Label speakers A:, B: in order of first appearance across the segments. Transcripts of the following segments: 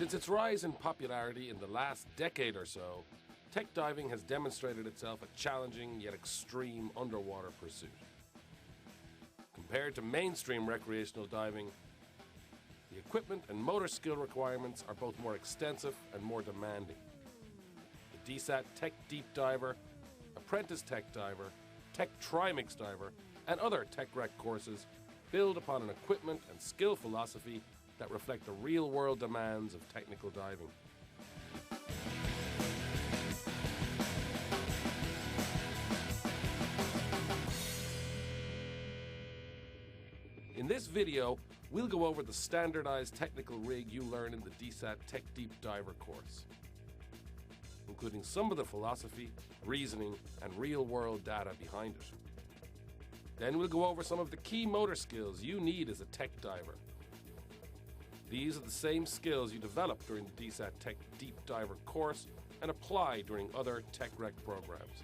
A: Since its rise in popularity in the last decade or so, tech diving has demonstrated itself a challenging yet extreme underwater pursuit. Compared to mainstream recreational diving, the equipment and motor skill requirements are both more extensive and more demanding. The DSAT Tech Deep Diver, Apprentice Tech Diver, Tech Trimix Diver, and other TecRec courses build upon an equipment and skill philosophy that reflect the real-world demands of technical diving. In this video, we'll go over the standardized technical rig you learn in the DSAT Tech Deep Diver course, including some of the philosophy, reasoning, and real-world data behind it. Then we'll go over some of the key motor skills you need as a tech diver. These are the same skills you develop during the DSAT Tech Deep Diver course and apply during other TecRec programs.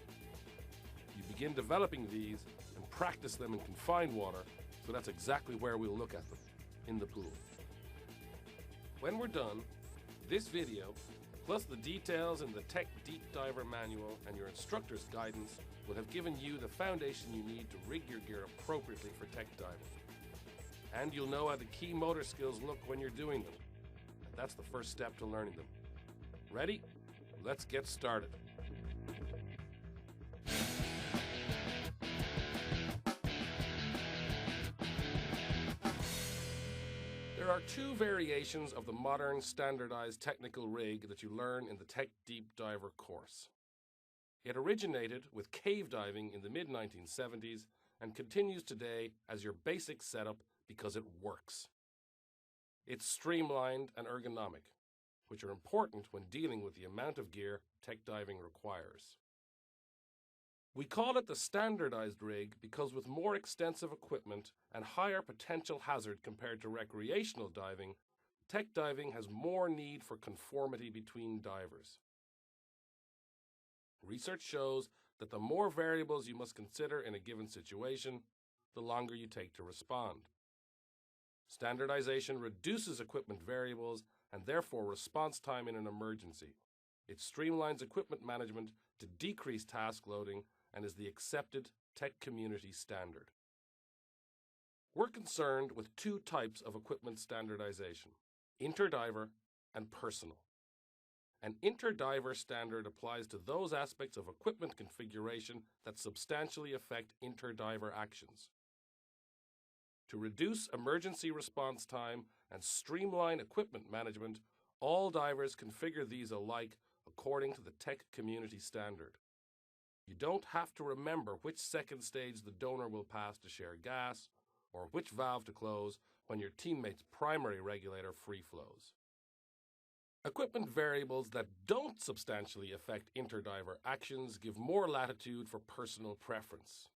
A: You begin developing these and practice them in confined water, so that's exactly where we'll look at them, in the pool. When we're done, this video, plus the details in the Tech Deep Diver manual and your instructor's guidance, will have given you the foundation you need to rig your gear appropriately for tech diving. And you'll know how the key motor skills look when you're doing them. And that's the first step to learning them. Ready? Let's get started. There are two variations of the modern standardized technical rig that you learn in the Tech Deep Diver course. It originated with cave diving in the mid-1970s and continues today as your basic setup because it works. It's streamlined and ergonomic, which are important when dealing with the amount of gear tech diving requires. We call it the standardized rig because with more extensive equipment and higher potential hazard compared to recreational diving, tech diving has more need for conformity between divers. Research shows that the more variables you must consider in a given situation, the longer you take to respond. Standardization reduces equipment variables and therefore response time in an emergency. It streamlines equipment management to decrease task loading and is the accepted tech community standard. We're concerned with two types of equipment standardization: interdiver and personal. An interdiver standard applies to those aspects of equipment configuration that substantially affect interdiver actions. To reduce emergency response time and streamline equipment management, all divers configure these alike according to the tech community standard. You don't have to remember which second stage the donor will pass to share gas, or which valve to close when your teammate's primary regulator free flows. Equipment variables that don't substantially affect interdiver actions give more latitude for personal preference.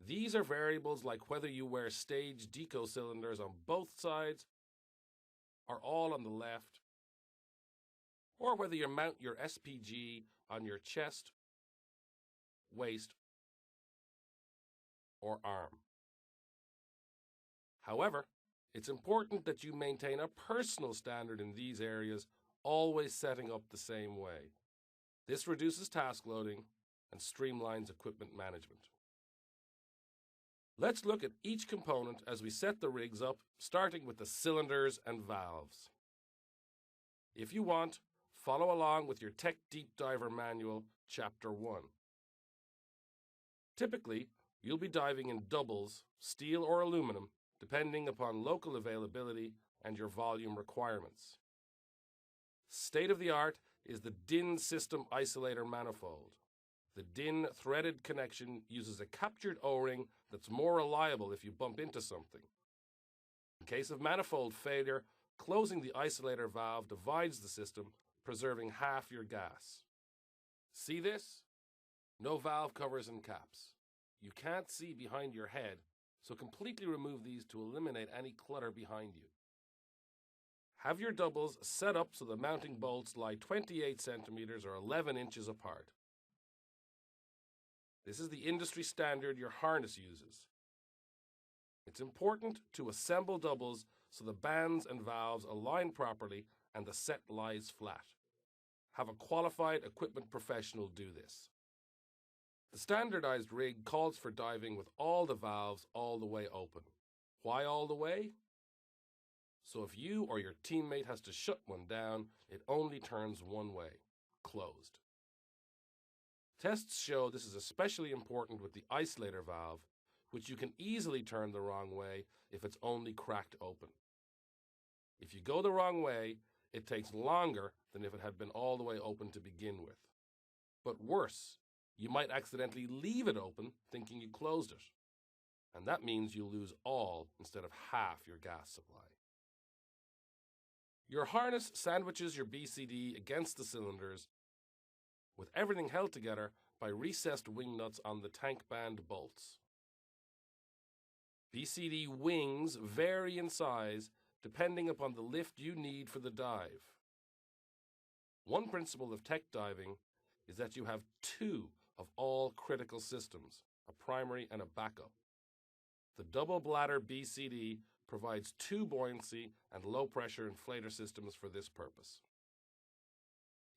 A: These are variables like whether you wear stage deco cylinders on both sides or all on the left, or whether you mount your SPG on your chest, waist, or arm. However, it's important that you maintain a personal standard in these areas, always setting up the same way. This reduces task loading and streamlines equipment management. Let's look at each component as we set the rigs up, starting with the cylinders and valves. If you want, follow along with your Tech Deep Diver Manual, Chapter 1. Typically, you'll be diving in doubles, steel or aluminum, depending upon local availability and your volume requirements. State-of-the-art is the DIN system isolator manifold. The DIN threaded connection uses a captured O-ring that's more reliable if you bump into something. In case of manifold failure, closing the isolator valve divides the system, preserving half your gas. See this? No valve covers and caps. You can't see behind your head, so completely remove these to eliminate any clutter behind you. Have your doubles set up so the mounting bolts lie 28 centimeters or 11 inches apart. This is the industry standard your harness uses. It's important to assemble doubles so the bands and valves align properly and the set lies flat. Have a qualified equipment professional do this. The standardized rig calls for diving with all the valves all the way open. Why all the way? So if you or your teammate has to shut one down, it only turns one way, closed. Tests show this is especially important with the isolator valve, which you can easily turn the wrong way if it's only cracked open. If you go the wrong way, it takes longer than if it had been all the way open to begin with. But worse, you might accidentally leave it open thinking you closed it. And that means you lose all instead of half your gas supply. Your harness sandwiches your BCD against the cylinders with everything held together by recessed wing nuts on the tank band bolts. BCD wings vary in size depending upon the lift you need for the dive. One principle of tech diving is that you have two of all critical systems, a primary and a backup. The double bladder BCD provides two buoyancy and low pressure inflator systems for this purpose.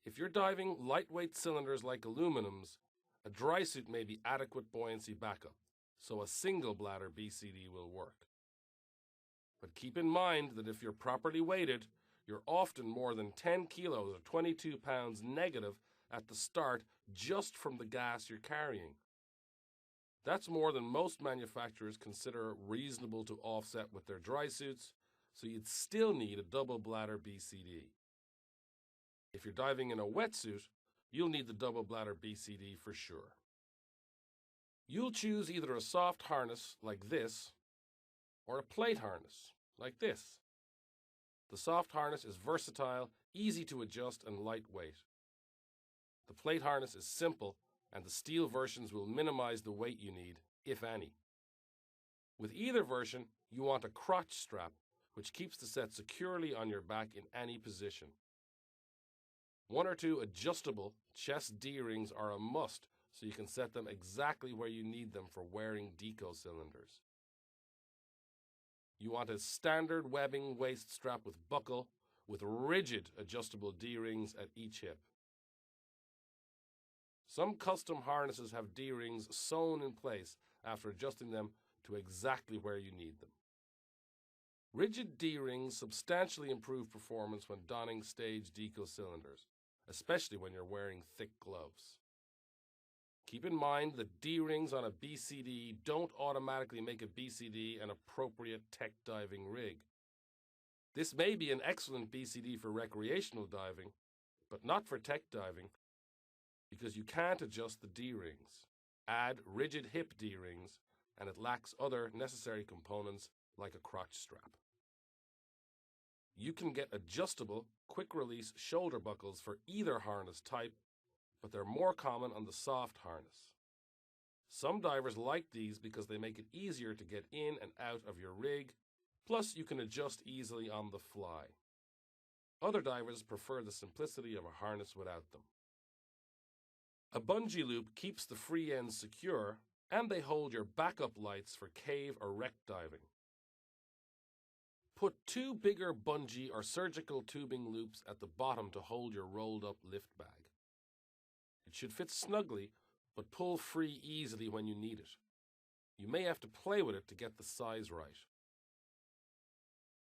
A: If you're diving lightweight cylinders like aluminums, a dry suit may be adequate buoyancy backup, so a single bladder BCD will work. But keep in mind that if you're properly weighted, you're often more than 10 kilos or 22 pounds negative at the start just from the gas you're carrying. That's more than most manufacturers consider reasonable to offset with their dry suits, so you'd still need a double bladder BCD. If you're diving in a wetsuit, you'll need the double bladder BCD for sure. You'll choose either a soft harness like this or a plate harness like this. The soft harness is versatile, easy to adjust, and lightweight. The plate harness is simple, and the steel versions will minimize the weight you need, if any. With either version, you want a crotch strap, which keeps the set securely on your back in any position. One or two adjustable chest D-rings are a must, so you can set them exactly where you need them for wearing deco cylinders. You want a standard webbing waist strap with buckle, with rigid adjustable D-rings at each hip. Some custom harnesses have D-rings sewn in place after adjusting them to exactly where you need them. Rigid D-rings substantially improve performance when donning stage deco cylinders, especially when you're wearing thick gloves. Keep in mind that D-rings on a BCD don't automatically make a BCD an appropriate tech diving rig. This may be an excellent BCD for recreational diving, but not for tech diving, because you can't adjust the D-rings. Add rigid hip D-rings, and it lacks other necessary components like a crotch strap. You can get adjustable, quick-release shoulder buckles for either harness type, but they're more common on the soft harness. Some divers like these because they make it easier to get in and out of your rig, plus you can adjust easily on the fly. Other divers prefer the simplicity of a harness without them. A bungee loop keeps the free ends secure, and they hold your backup lights for cave or wreck diving. Put two bigger bungee or surgical tubing loops at the bottom to hold your rolled-up lift bag. It should fit snugly, but pull free easily when you need it. You may have to play with it to get the size right.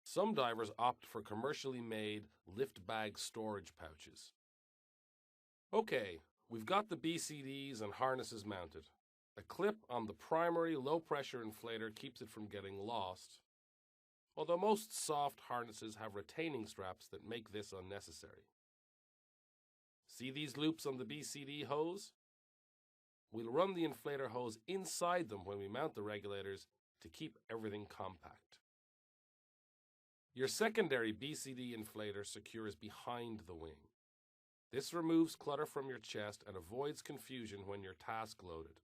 A: Some divers opt for commercially made lift bag storage pouches. Okay, we've got the BCDs and harnesses mounted. A clip on the primary low-pressure inflator keeps it from getting lost, although most soft harnesses have retaining straps that make this unnecessary. See these loops on the BCD hose? We'll run the inflator hose inside them when we mount the regulators to keep everything compact. Your secondary BCD inflator secures behind the wing. This removes clutter from your chest and avoids confusion when you're task loaded.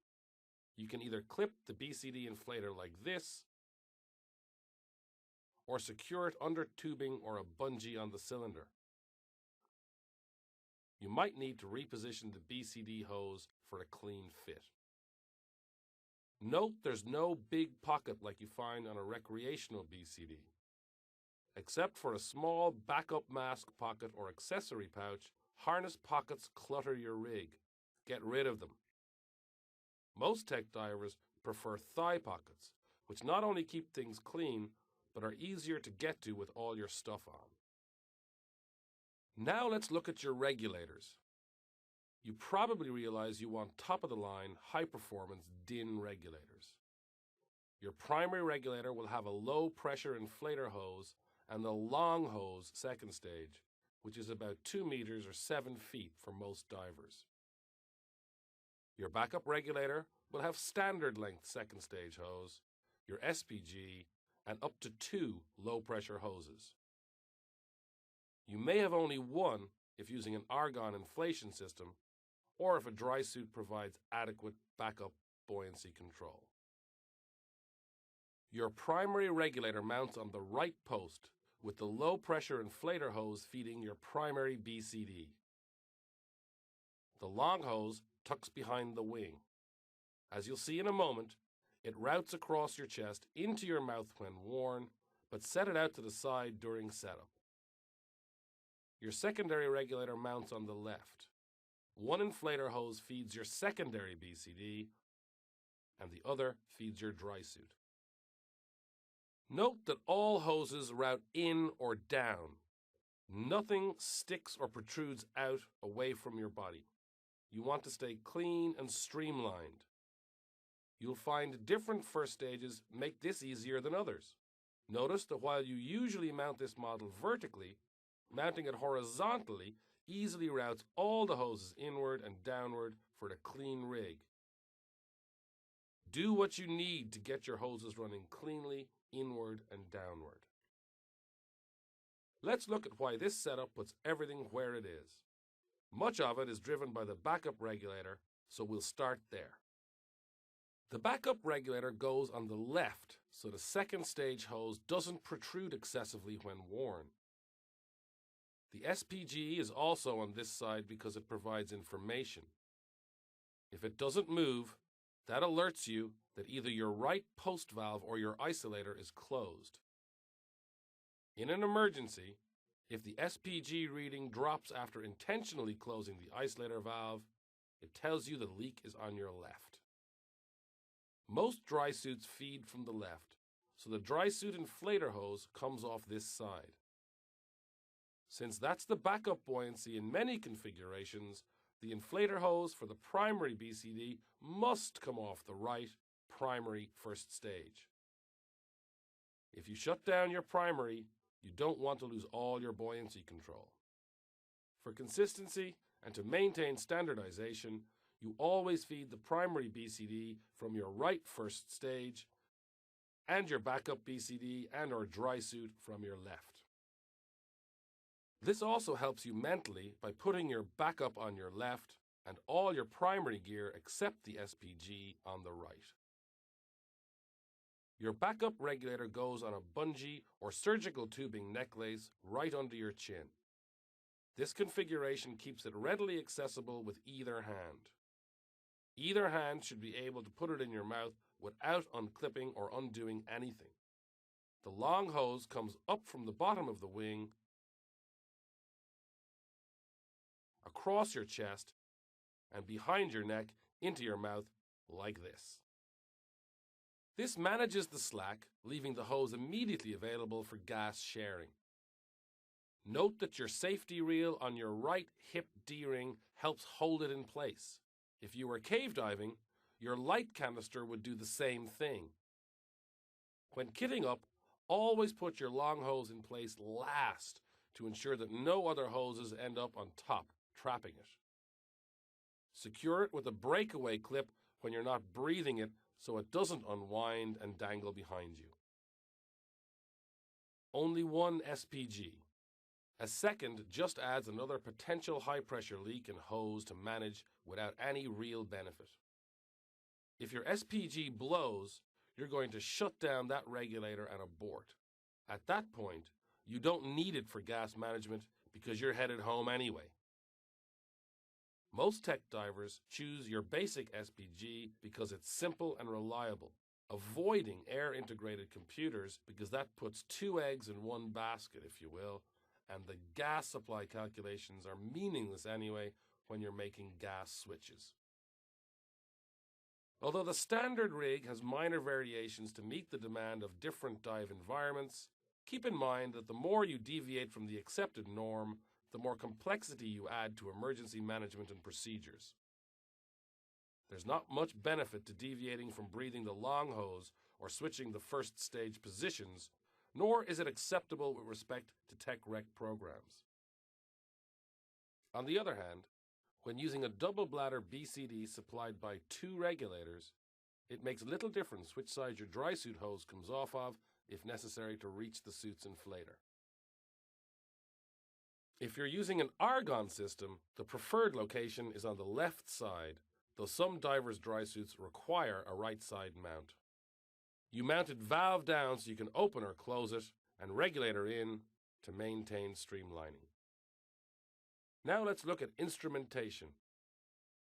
A: You can either clip the BCD inflator like this, or secure it under tubing or a bungee on the cylinder. You might need to reposition the BCD hose for a clean fit. Note there's no big pocket like you find on a recreational BCD. Except for a small backup mask pocket or accessory pouch, harness pockets clutter your rig. Get rid of them. Most tech divers prefer thigh pockets, which not only keep things clean, but are easier to get to with all your stuff on. Now let's look at your regulators. You probably realize you want top-of-the-line, high-performance DIN regulators. Your primary regulator will have a low-pressure inflator hose and the long hose second stage, which is about 2 meters or 7 feet for most divers. Your backup regulator will have standard length second stage hose, your SPG, and up to 2 low-pressure hoses. You may have only one if using an argon inflation system, or if a dry suit provides adequate backup buoyancy control. Your primary regulator mounts on the right post with the low-pressure inflator hose feeding your primary BCD. The long hose tucks behind the wing. As you'll see in a moment, it routes across your chest into your mouth when worn, but set it out to the side during setup. Your secondary regulator mounts on the left. One inflator hose feeds your secondary BCD, and the other feeds your dry suit. Note that all hoses route in or down. Nothing sticks or protrudes out away from your body. You want to stay clean and streamlined. You'll find different first stages make this easier than others. Notice that while you usually mount this model vertically, mounting it horizontally easily routes all the hoses inward and downward for a clean rig. Do what you need to get your hoses running cleanly inward and downward. Let's look at why this setup puts everything where it is. Much of it is driven by the backup regulator, so we'll start there. The backup regulator goes on the left, so the second stage hose doesn't protrude excessively when worn. The SPG is also on this side because it provides information. If it doesn't move, that alerts you that either your right post valve or your isolator is closed. In an emergency, if the SPG reading drops after intentionally closing the isolator valve, it tells you the leak is on your left. Most dry suits feed from the left, so the dry suit inflator hose comes off this side. Since that's the backup buoyancy in many configurations, the inflator hose for the primary BCD must come off the right primary first stage. If you shut down your primary, you don't want to lose all your buoyancy control. For consistency and to maintain standardization, you always feed the primary BCD from your right first stage and your backup BCD and or dry suit from your left. This also helps you mentally by putting your backup on your left and all your primary gear except the SPG on the right. Your backup regulator goes on a bungee or surgical tubing necklace right under your chin. This configuration keeps it readily accessible with either hand. Either hand should be able to put it in your mouth without unclipping or undoing anything. The long hose comes up from the bottom of the wing, across your chest, and behind your neck into your mouth like this. This manages the slack, leaving the hose immediately available for gas sharing. Note that your safety reel on your right hip D-ring helps hold it in place. If you were cave diving, your light canister would do the same thing. When kitting up, always put your long hose in place last to ensure that no other hoses end up on top, trapping it. Secure it with a breakaway clip when you're not breathing it so it doesn't unwind and dangle behind you. Only one SPG. A second just adds another potential high-pressure leak and hose to manage without any real benefit. If your SPG blows, you're going to shut down that regulator and abort. At that point, you don't need it for gas management because you're headed home anyway. Most tech divers choose your basic SPG because it's simple and reliable. avoiding air-integrated computers because that puts two eggs in one basket, if you will, and the gas supply calculations are meaningless anyway when you're making gas switches. Although the standard rig has minor variations to meet the demand of different dive environments, keep in mind that the more you deviate from the accepted norm, the more complexity you add to emergency management and procedures. There's not much benefit to deviating from breathing the long hose or switching the first stage positions, nor is it acceptable with respect to TecRec programs. On the other hand, when using a double bladder BCD supplied by two regulators, it makes little difference which side your dry suit hose comes off of if necessary to reach the suit's inflator. If you're using an argon system, the preferred location is on the left side, though some divers' dry suits require a right side mount. You mount it valve down so you can open or close it, and regulator in to maintain streamlining. Now let's look at instrumentation.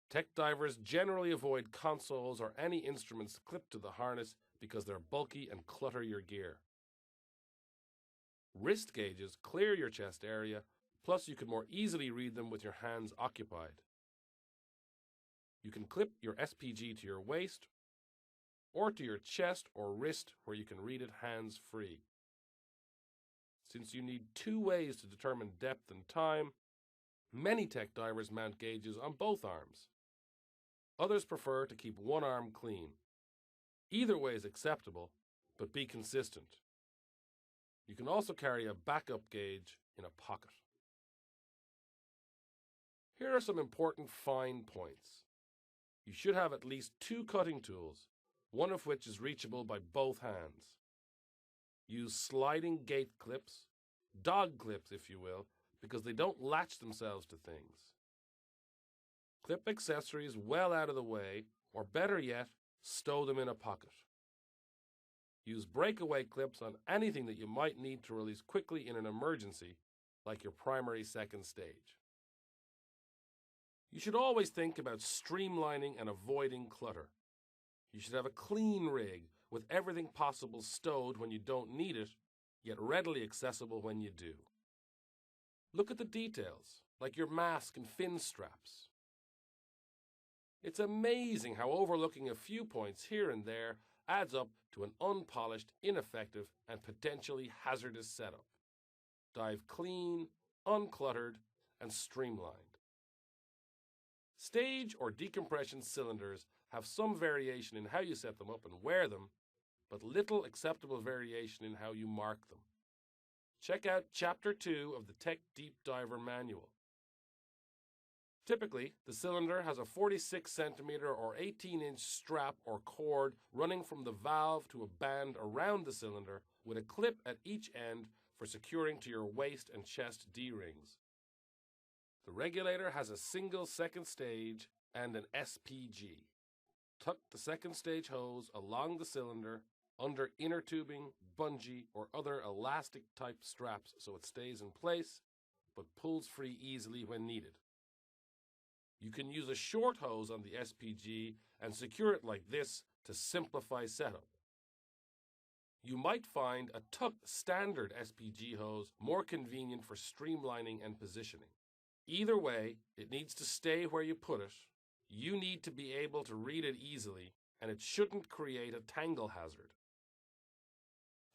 A: Tech divers generally avoid consoles or any instruments clipped to the harness because they're bulky and clutter your gear. Wrist gauges clear your chest area, plus you can more easily read them with your hands occupied. You can clip your SPG to your waist or to your chest or wrist where you can read it hands-free. Since you need two ways to determine depth and time, many tech divers mount gauges on both arms. Others prefer to keep one arm clean. Either way is acceptable, but be consistent. You can also carry a backup gauge in a pocket. Here are some important fine points. You should have at least two cutting tools, one of which is reachable by both hands. Use sliding gate clips, dog clips if you will, because they don't latch themselves to things. Clip accessories well out of the way, or better yet, stow them in a pocket. Use breakaway clips on anything that you might need to release quickly in an emergency, like your primary second stage. You should always think about streamlining and avoiding clutter. You should have a clean rig with everything possible stowed when you don't need it, yet readily accessible when you do. Look at the details, like your mask and fin straps. It's amazing how overlooking a few points here and there adds up to an unpolished, ineffective, and potentially hazardous setup. Dive clean, uncluttered, and streamlined. Stage or decompression cylinders have some variation in how you set them up and wear them, but little acceptable variation in how you mark them. Check out Chapter 2 of the Tech Deep Diver Manual. Typically, the cylinder has a 46 centimeter or 18-inch strap or cord running from the valve to a band around the cylinder with a clip at each end for securing to your waist and chest D-rings. The regulator has a single second stage and an SPG. Tuck the second stage hose along the cylinder under inner tubing, bungee, or other elastic-type straps so it stays in place, but pulls free easily when needed. You can use a short hose on the SPG and secure it like this to simplify setup. You might find a tucked standard SPG hose more convenient for streamlining and positioning. Either way, it needs to stay where you put it. You need to be able to read it easily, and it shouldn't create a tangle hazard.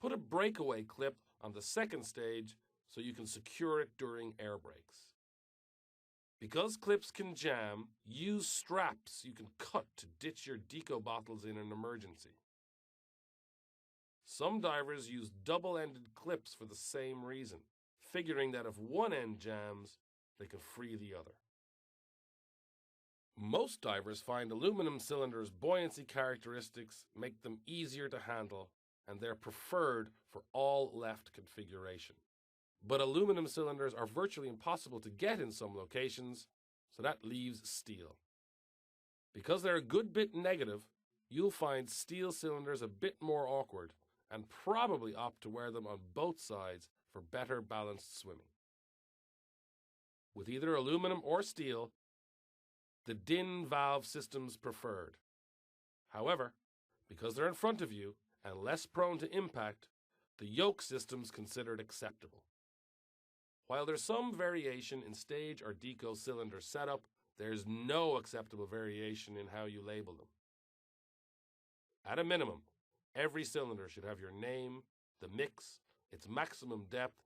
A: Put a breakaway clip on the second stage so you can secure it during air brakes. Because clips can jam, use straps you can cut to ditch your deco bottles in an emergency. Some divers use double-ended clips for the same reason, figuring that if one end jams, they can free the other. Most divers find aluminum cylinders' buoyancy characteristics make them easier to handle, and they're preferred for all left configuration. But aluminum cylinders are virtually impossible to get in some locations, so that leaves steel. Because they're a good bit negative, you'll find steel cylinders a bit more awkward and probably opt to wear them on both sides for better balanced swimming. With either aluminum or steel, the DIN valve system's preferred. However, Because they're in front of you and less prone to impact, the yoke system's considered acceptable. While there's some variation in stage or deco cylinder setup, there's no acceptable variation in how you label them. At a minimum, every cylinder should have your name, the mix, its maximum depth,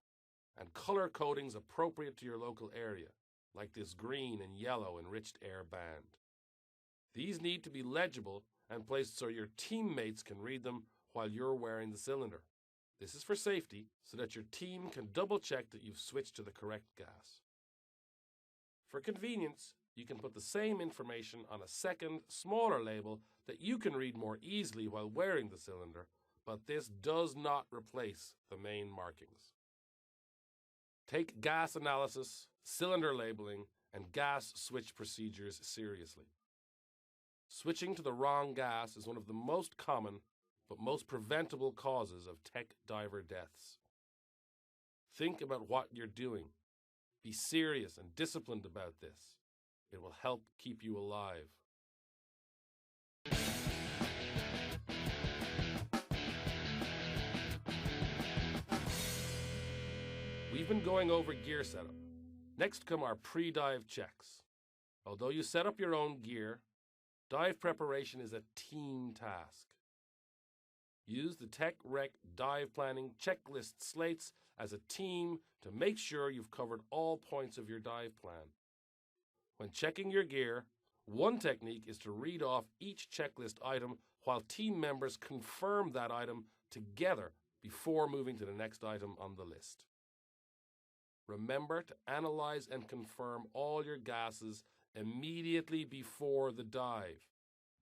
A: and color codings appropriate to your local area, like this green and yellow enriched air band. These need to be legible and placed so your teammates can read them while you're wearing the cylinder. This is for safety, so that your team can double-check that you've switched to the correct gas. For convenience, you can put the same information on a second, smaller label that you can read more easily while wearing the cylinder, but this does not replace the main markings. Take gas analysis, cylinder labeling, and gas switch procedures seriously. Switching to the wrong gas is one of the most common but most preventable causes of tech diver deaths. Think about what you're doing. Be serious and disciplined about this. It will help keep you alive. We've been going over gear setup. Next come our pre-dive checks. Although you set up your own gear, dive preparation is a team task. Use the TecRec dive planning checklist slates as a team to make sure you've covered all points of your dive plan. When checking your gear, one technique is to read off each checklist item while team members confirm that item together before moving to the next item on the list. Remember to analyze and confirm all your gases immediately before the dive.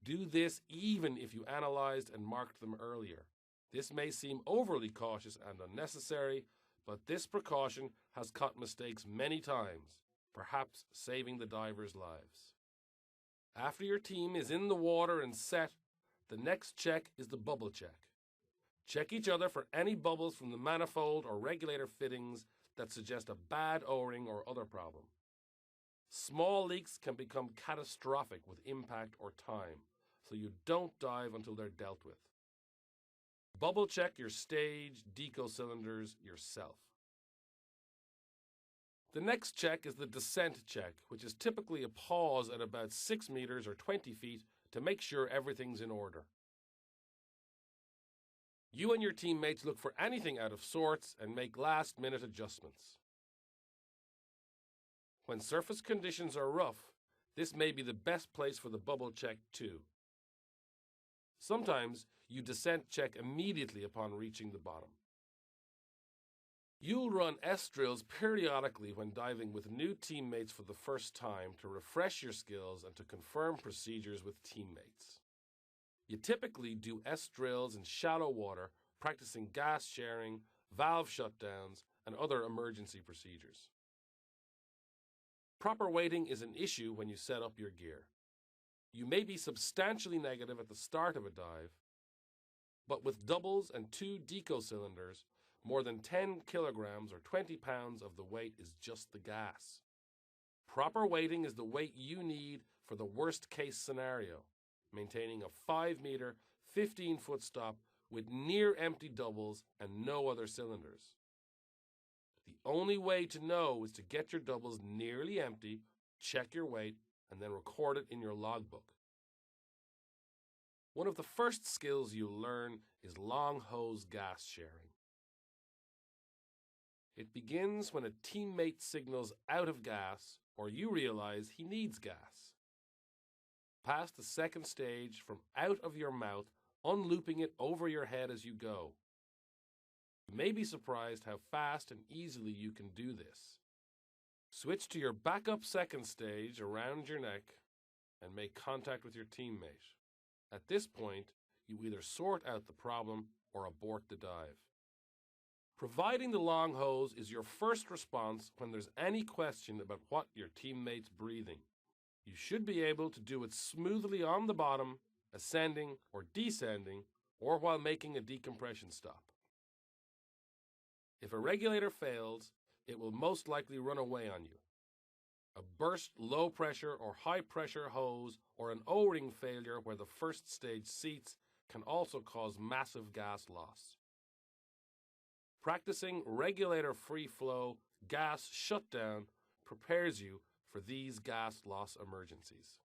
A: Do this even if you analyzed and marked them earlier. This may seem overly cautious and unnecessary, but this precaution has caught mistakes many times, perhaps saving the divers' lives. After your team is in the water and set, the next check is the bubble check. Check each other for any bubbles from the manifold or regulator fittings that suggest a bad O-ring or other problem. Small leaks can become catastrophic with impact or time, so you don't dive until they're dealt with. Bubble check your stage deco cylinders yourself. The next check is the descent check, which is typically a pause at about 6 meters or 20 feet to make sure everything's in order. You and your teammates look for anything out of sorts and make last-minute adjustments. When surface conditions are rough, this may be the best place for the bubble check too. Sometimes you descent check immediately upon reaching the bottom. You'll run S-drills periodically when diving with new teammates for the first time to refresh your skills and to confirm procedures with teammates. You typically do S-drills in shallow water, practicing gas sharing, valve shutdowns, and other emergency procedures. Proper weighting is an issue when you set up your gear. You may be substantially negative at the start of a dive, but with doubles and 2 deco cylinders, more than 10 kilograms or 20 pounds of the weight is just the gas. Proper weighting is the weight you need for the worst-case scenario, maintaining a 5-meter, 15-foot stop with near-empty doubles and no other cylinders. The only way to know is to get your doubles nearly empty, check your weight, and then record it in your logbook. One of the first skills you'll learn is long hose gas sharing. It begins when a teammate signals out of gas or you realize he needs gas. Pass the second stage from out of your mouth, unlooping it over your head as you go. You may be surprised how fast and easily you can do this. Switch to your backup second stage around your neck and make contact with your teammate. At this point, you either sort out the problem or abort the dive. Providing the long hose is your first response when there's any question about what your teammate's breathing. You should be able to do it smoothly on the bottom, ascending or descending, or while making a decompression stop. If a regulator fails, it will most likely run away on you. A burst low pressure or high pressure hose or an O-ring failure where the first stage seats can also cause massive gas loss. Practicing regulator free flow gas shutdown prepares you for these gas loss emergencies.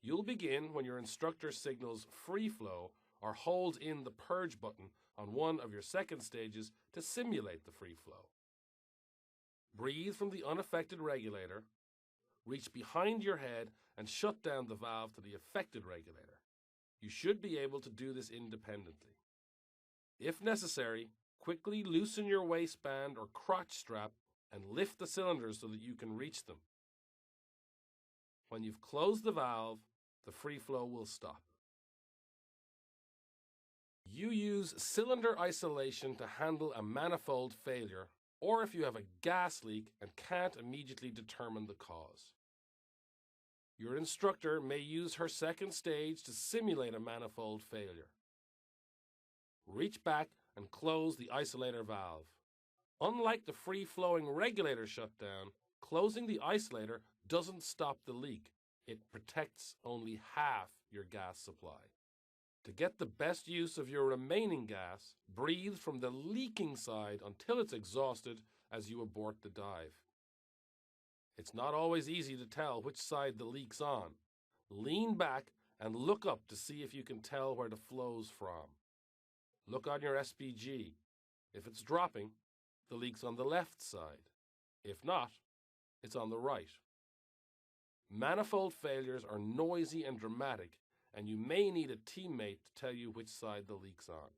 A: You'll begin when your instructor signals free flow or holds in the purge button on one of your second stages to simulate the free flow. Breathe from the unaffected regulator, reach behind your head and shut down the valve to the affected regulator. You should be able to do this independently. If necessary, quickly loosen your waistband or crotch strap and lift the cylinders so that you can reach them. When you've closed the valve, the free flow will stop. You use cylinder isolation to handle a manifold failure, or if you have a gas leak and can't immediately determine the cause. Your instructor may use her second stage to simulate a manifold failure. Reach back and close the isolator valve. Unlike the free-flowing regulator shutdown, closing the isolator doesn't stop the leak. It protects only half your gas supply. To get the best use of your remaining gas, breathe from the leaking side until it's exhausted as you abort the dive. It's not always easy to tell which side the leak's on. Lean back and look up to see if you can tell where the flow's from. Look on your SPG. If it's dropping, the leak's on the left side. If not, it's on the right. Manifold failures are noisy and dramatic, and you may need a teammate to tell you which side the leak's on.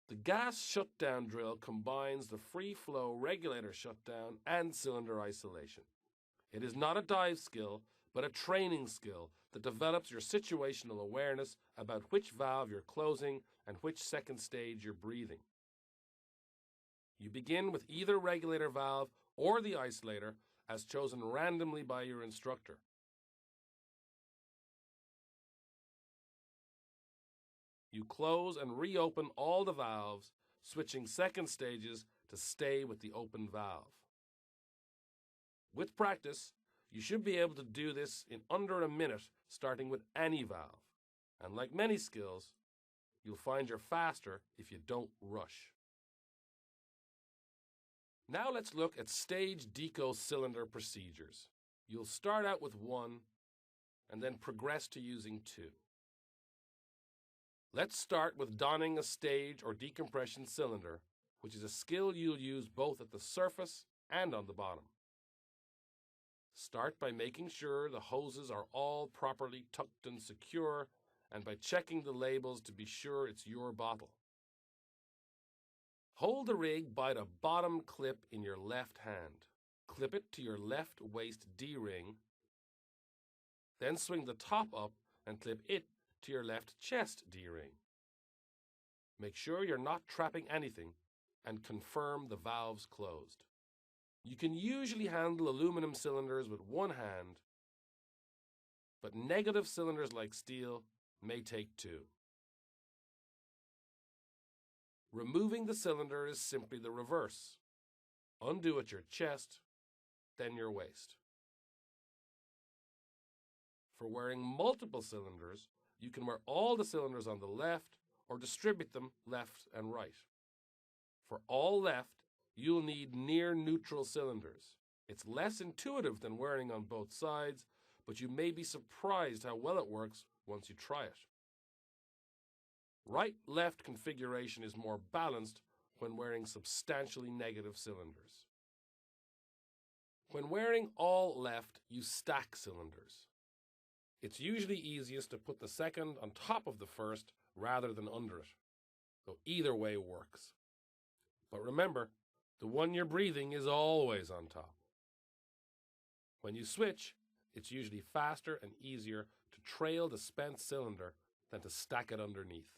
A: The gas shutdown drill combines the free flow regulator shutdown and cylinder isolation. It is not a dive skill, but a training skill that develops your situational awareness about which valve you're closing and which second stage you're breathing. You begin with either regulator valve or the isolator as chosen randomly by your instructor. You close and reopen all the valves, switching second stages to stay with the open valve. With practice, you should be able to do this in under a minute, starting with any valve. And like many skills, you'll find you're faster if you don't rush. Now let's look at stage deco cylinder procedures. You'll start out with one and then progress to using two. Let's start with donning a stage or decompression cylinder, which is a skill you'll use both at the surface and on the bottom. Start by making sure the hoses are all properly tucked and secure, and by checking the labels to be sure it's your bottle. Hold the rig by the bottom clip in your left hand. Clip it to your left waist D-ring, then swing the top up and clip it to your left chest D-ring. Make sure you're not trapping anything and confirm the valves closed. You can usually handle aluminum cylinders with one hand, but negative cylinders like steel may take two. Removing the cylinder is simply the reverse. Undo at your chest, then your waist. For wearing multiple cylinders, you can wear all the cylinders on the left or distribute them left and right. For all left, you'll need near neutral cylinders. It's less intuitive than wearing on both sides, but you may be surprised how well it works once you try it. Right-left configuration is more balanced when wearing substantially negative cylinders. When wearing all left, you stack cylinders. It's usually easiest to put the second on top of the first rather than under it, so either way works. But remember, the one you're breathing is always on top. When you switch, it's usually faster and easier to trail the spent cylinder than to stack it underneath.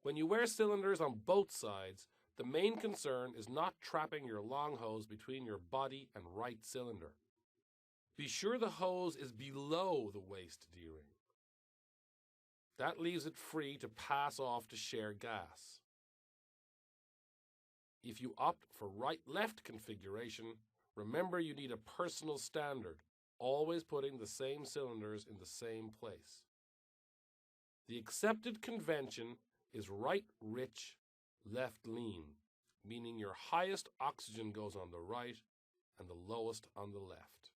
A: When you wear cylinders on both sides, the main concern is not trapping your long hose between your body and right cylinder. Be sure the hose is below the waist D-ring. That leaves it free to pass off to share gas. If you opt for right-left configuration, remember you need a personal standard, always putting the same cylinders in the same place. The accepted convention is right rich, left lean, meaning your highest oxygen goes on the right and the lowest on the left.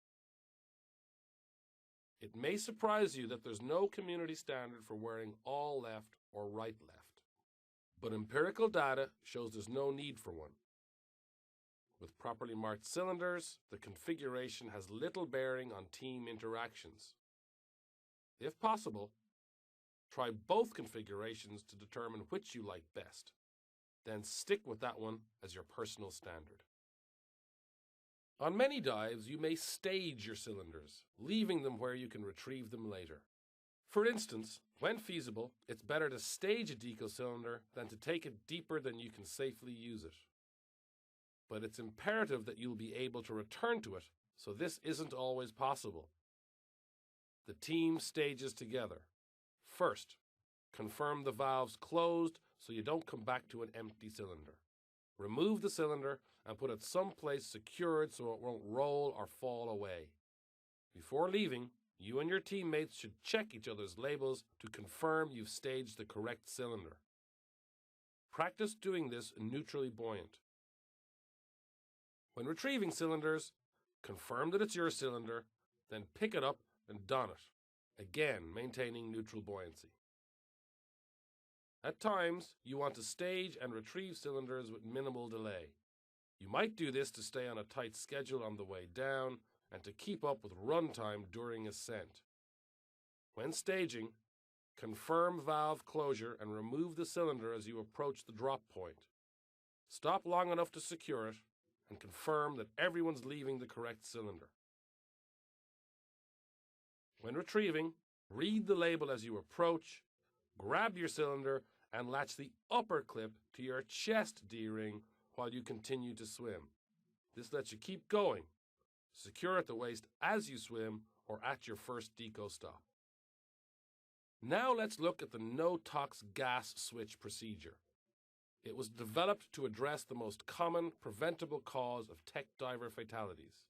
A: It may surprise you that there's no community standard for wearing all left or right left, but empirical data shows there's no need for one. With properly marked cylinders, the configuration has little bearing on team interactions. If possible, try both configurations to determine which you like best. Then stick with that one as your personal standard. On many dives, you may stage your cylinders, leaving them where you can retrieve them later. For instance, when feasible, it's better to stage a deco cylinder than to take it deeper than you can safely use it. But it's imperative that you'll be able to return to it, so this isn't always possible. The team stages together. First, confirm the valves closed so you don't come back to an empty cylinder. Remove the cylinder and put it someplace secured so it won't roll or fall away. Before leaving, you and your teammates should check each other's labels to confirm you've staged the correct cylinder. Practice doing this neutrally buoyant. When retrieving cylinders, confirm that it's your cylinder, then pick it up and don it, again maintaining neutral buoyancy. At times, you want to stage and retrieve cylinders with minimal delay. You might do this to stay on a tight schedule on the way down and to keep up with runtime during ascent. When staging, confirm valve closure and remove the cylinder as you approach the drop point. Stop long enough to secure it and confirm that everyone's leaving the correct cylinder. When retrieving, read the label as you approach, grab your cylinder and latch the upper clip to your chest D-ring while you continue to swim. This lets you keep going. Secure at the waist as you swim or at your first deco stop. Now let's look at the no-tox gas switch procedure. It was developed to address the most common preventable cause of tech diver fatalities.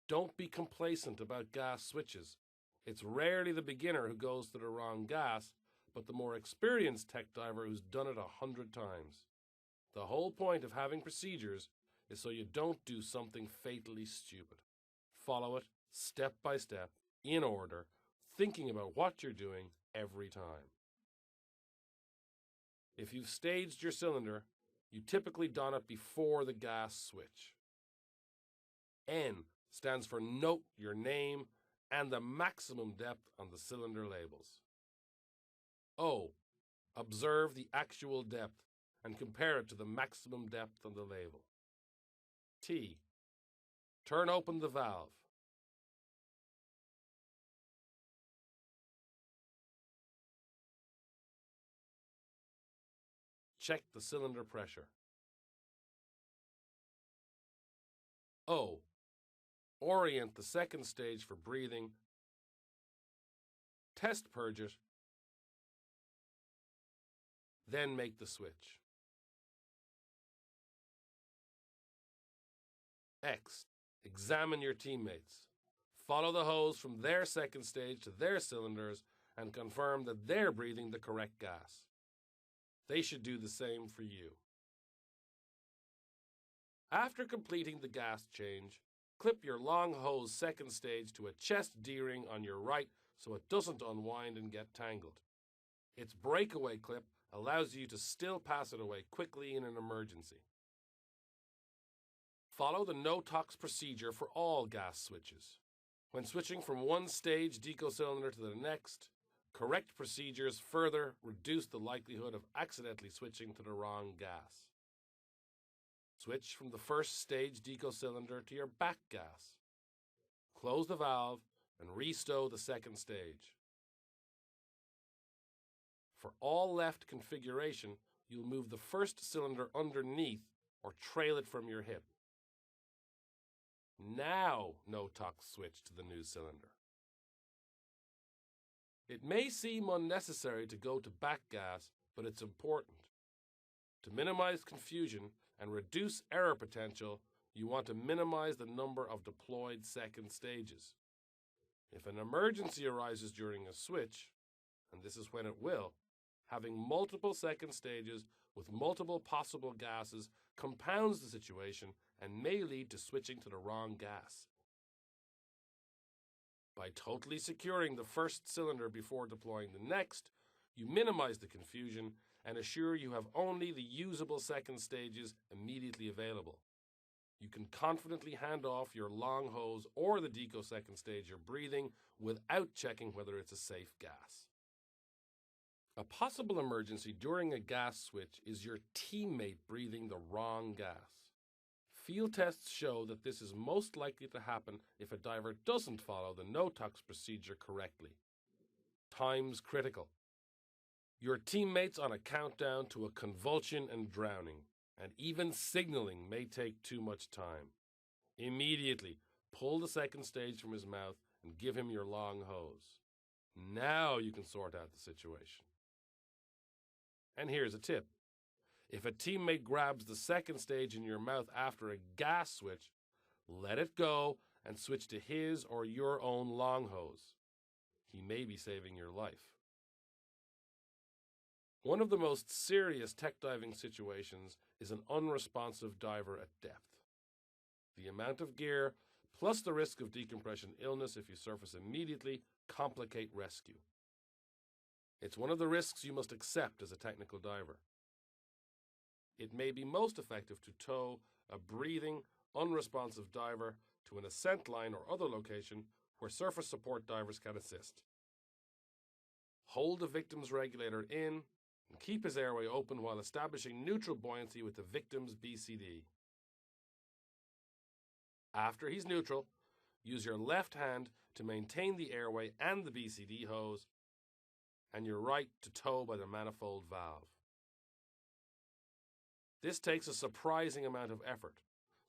A: Don't be complacent about gas switches. It's rarely the beginner who goes to the wrong gas, but the more experienced tech diver who's done it 100 times. The whole point of having procedures is so you don't do something fatally stupid. Follow it step by step, in order, thinking about what you're doing every time. If you've staged your cylinder, you typically don it before the gas switch. N stands for note your name and the maximum depth on the cylinder labels. O, observe the actual depth and compare it to the maximum depth on the label. T, turn open the valve. Check the cylinder pressure. O, orient the second stage for breathing. Test purge it. Then make the switch. X, examine your teammates. Follow the hose from their second stage to their cylinders and confirm that they're breathing the correct gas. They should do the same for you. After completing the gas change, clip your long hose second stage to a chest D-ring on your right so it doesn't unwind and get tangled. Its breakaway clip allows you to still pass it away quickly in an emergency. Follow the no-tox procedure for all gas switches. When switching from one stage deco cylinder to the next, correct procedures further reduce the likelihood of accidentally switching to the wrong gas. Switch from the first stage deco cylinder to your back gas. Close the valve and restow the second stage. For all left configuration, you'll move the first cylinder underneath or trail it from your hip. Now no-tox switch to the new cylinder. It may seem unnecessary to go to back gas, but it's important. To minimize confusion and reduce error potential, you want to minimize the number of deployed second stages. If an emergency arises during a switch, and this is when it will, having multiple second stages with multiple possible gases compounds the situation and may lead to switching to the wrong gas. By totally securing the first cylinder before deploying the next, you minimize the confusion and assure you have only the usable second stages immediately available. You can confidently hand off your long hose or the deco second stage you're breathing without checking whether it's a safe gas. A possible emergency during a gas switch is your teammate breathing the wrong gas. Field tests show that this is most likely to happen if a diver doesn't follow the no-tox procedure correctly. Time's critical. Your teammate's on a countdown to a convulsion and drowning, and even signaling may take too much time. Immediately, pull the second stage from his mouth and give him your long hose. Now you can sort out the situation. And here's a tip. If a teammate grabs the second stage in your mouth after a gas switch, let it go and switch to his or your own long hose. He may be saving your life. One of the most serious tech diving situations is an unresponsive diver at depth. The amount of gear, plus the risk of decompression illness if you surface immediately, complicate rescue. It's one of the risks you must accept as a technical diver. It may be most effective to tow a breathing, unresponsive diver to an ascent line or other location where surface support divers can assist. Hold the victim's regulator in and keep his airway open while establishing neutral buoyancy with the victim's BCD. After he's neutral, use your left hand to maintain the airway and the BCD hose, and your right to tow by the manifold valve. This takes a surprising amount of effort,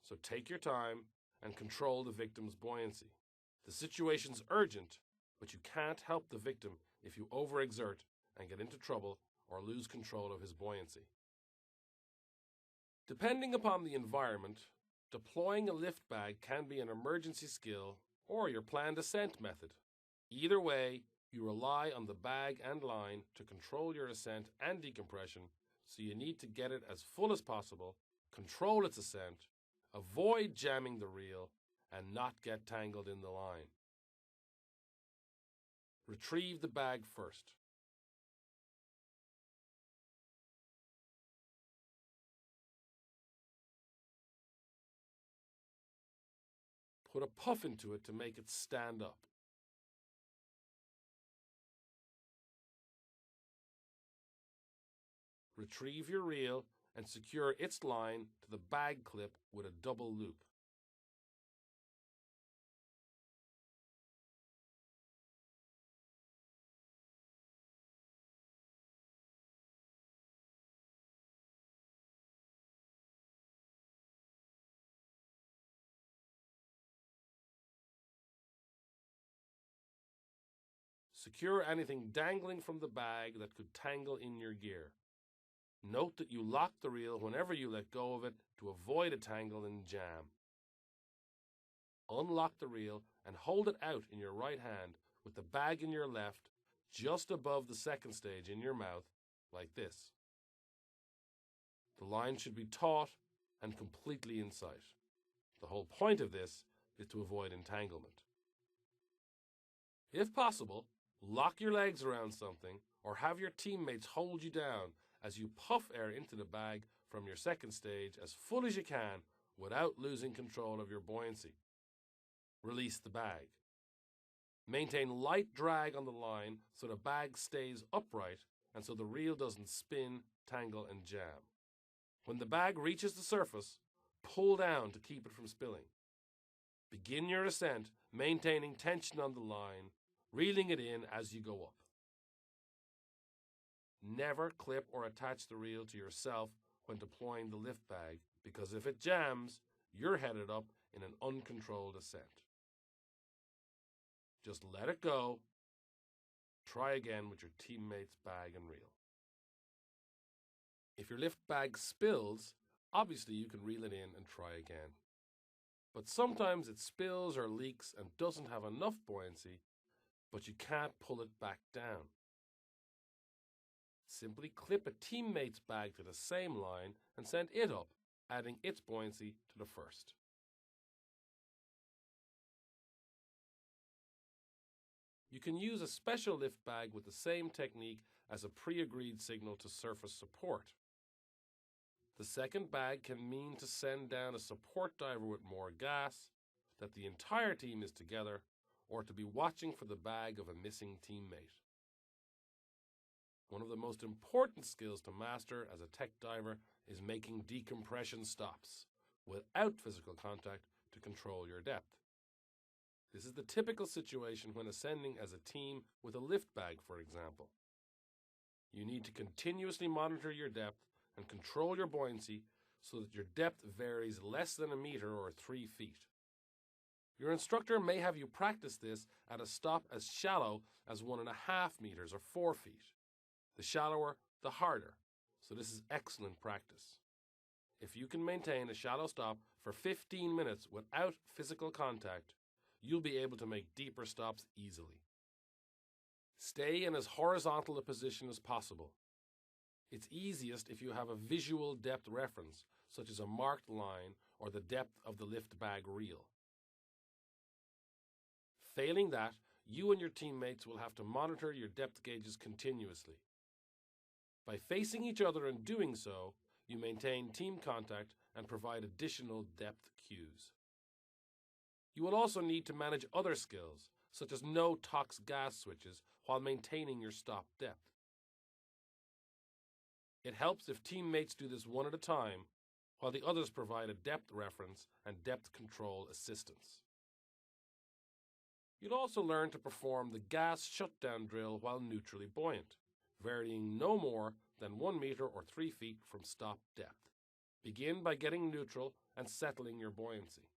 A: so take your time and control the victim's buoyancy. The situation's urgent, but you can't help the victim if you overexert and get into trouble or lose control of his buoyancy. Depending upon the environment, deploying a lift bag can be an emergency skill or your planned ascent method. Either way, you rely on the bag and line to control your ascent and decompression, so you need to get it as full as possible, control its ascent, avoid jamming the reel, and not get tangled in the line. Retrieve the bag first. Put a puff into it to make it stand up. Retrieve your reel and secure its line to the bag clip with a double loop. Secure anything dangling from the bag that could tangle in your gear. Note that you lock the reel whenever you let go of it to avoid a tangle and jam. Unlock the reel and hold it out in your right hand with the bag in your left, just above the second stage in your mouth, like this. The line should be taut and completely in sight. The whole point of this is to avoid entanglement. If possible, lock your legs around something or have your teammates hold you down as you puff air into the bag from your second stage as full as you can without losing control of your buoyancy. Release the bag. Maintain light drag on the line so the bag stays upright and so the reel doesn't spin, tangle, and jam. When the bag reaches the surface, pull down to keep it from spilling. Begin your ascent, maintaining tension on the line, reeling it in as you go up. Never clip or attach the reel to yourself when deploying the lift bag, because if it jams, you're headed up in an uncontrolled ascent. Just let it go. Try again with your teammate's bag and reel. If your lift bag spills, obviously you can reel it in and try again. But sometimes it spills or leaks and doesn't have enough buoyancy, but you can't pull it back down. simply clip a teammate's bag to the same line and send it up, adding its buoyancy to the first. You can use a special lift bag with the same technique as a pre-agreed signal to surface support. The second bag can mean to send down a support diver with more gas, that the entire team is together, or to be watching for the bag of a missing teammate. One of the most important skills to master as a tech diver is making decompression stops without physical contact to control your depth. This is the typical situation when ascending as a team with a lift bag, for example. You need to continuously monitor your depth and control your buoyancy so that your depth varies less than a meter or 3 feet. Your instructor may have you practice this at a stop as shallow as 1.5 meters or 4 feet. The shallower, the harder, so this is excellent practice. If you can maintain a shallow stop for 15 minutes without physical contact, you'll be able to make deeper stops easily. Stay in as horizontal a position as possible. It's easiest if you have a visual depth reference, such as a marked line or the depth of the lift bag reel. Failing that, you and your teammates will have to monitor your depth gauges continuously. By facing each other and doing so, you maintain team contact and provide additional depth cues. You will also need to manage other skills, such as no tox gas switches, while maintaining your stop depth. It helps if teammates do this one at a time, while the others provide a depth reference and depth control assistance. You'll also learn to perform the gas shutdown drill while neutrally buoyant, varying no more than 1 meter or 3 feet from stop depth. Begin by getting neutral and settling your buoyancy.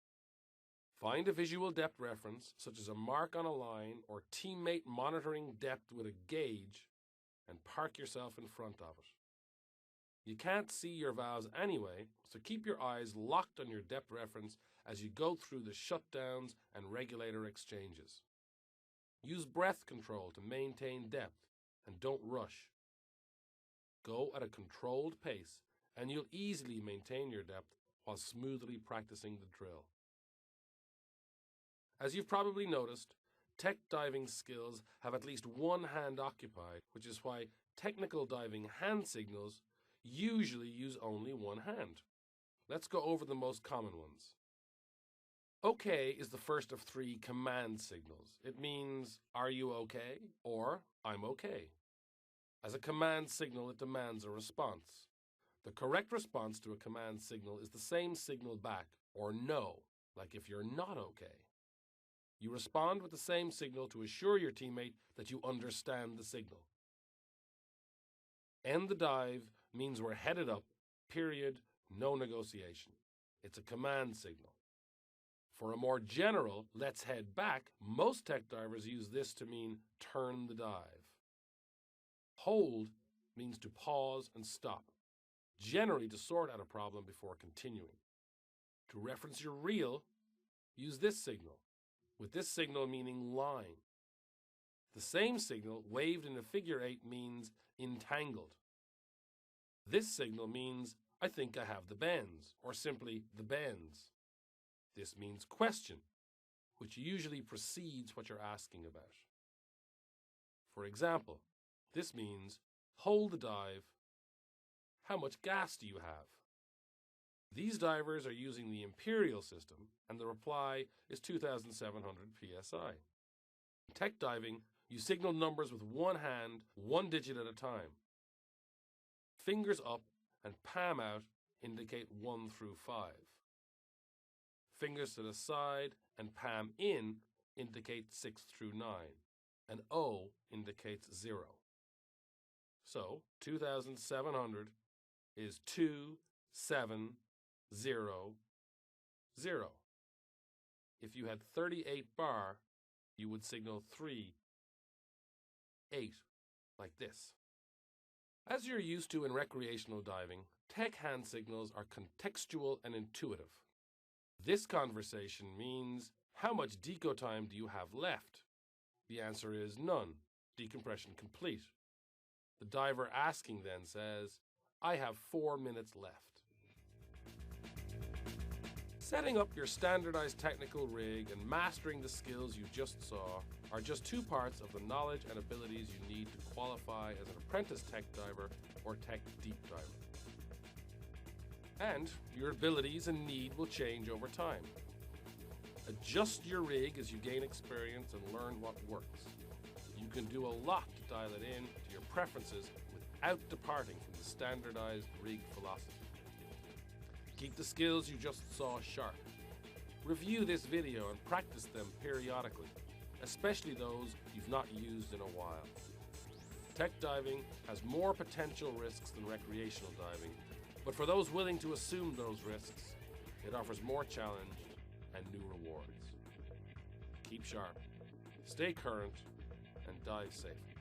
A: Find a visual depth reference, such as a mark on a line or teammate monitoring depth with a gauge, and park yourself in front of it. You can't see your valves anyway, so keep your eyes locked on your depth reference as you go through the shutdowns and regulator exchanges. Use breath control to maintain depth, and don't rush. Go at a controlled pace, and you'll easily maintain your depth while smoothly practicing the drill. As you've probably noticed, tech diving skills have at least one hand occupied, which is why technical diving hand signals usually use only one hand. Let's go over the most common ones. OK is the first of 3 command signals. It means, "Are you okay?" or "I'm okay." As a command signal, it demands a response. The correct response to a command signal is the same signal back, or no, like if you're not okay. You respond with the same signal to assure your teammate that you understand the signal. End the dive means we're headed up, period, no negotiation. It's a command signal. For a more general, let's head back, most tech divers use this to mean turn the dive. Hold means to pause and stop, generally to sort out a problem before continuing. To reference your reel, use this signal, with this signal meaning line. The same signal waved in a figure 8 means entangled. This signal means I think I have the bends, or simply the bends. This means question, which usually precedes what you're asking about. For example, this means hold the dive. How much gas do you have? These divers are using the imperial system, and the reply is 2,700 psi. In tech diving, you signal numbers with one hand, one digit at a time. Fingers up and palm out indicate 1 through 5. Fingers to the side and palm in indicate 6 through 9, and O indicates 0. So 2,700 is 2, 7, 0, 0. If you had 38 bar, you would signal 3, 8, like this. As you're used to in recreational diving, tech hand signals are contextual and intuitive. This conversation means, how much deco time do you have left? The answer is none. Decompression complete. The diver asking then says, "I have 4 minutes left." Setting up your standardized technical rig and mastering the skills you just saw are just two parts of the knowledge and abilities you need to qualify as an apprentice tech diver or tech deep diver. And your abilities and need will change over time. Adjust your rig as you gain experience and learn what works. You can do a lot to dial it in to your preferences without departing from the standardized rig philosophy. Keep the skills you just saw sharp. Review this video and practice them periodically, especially those you've not used in a while. Tech diving has more potential risks than recreational diving, but for those willing to assume those risks, it offers more challenge and new rewards. Keep sharp, stay current, and dive safely.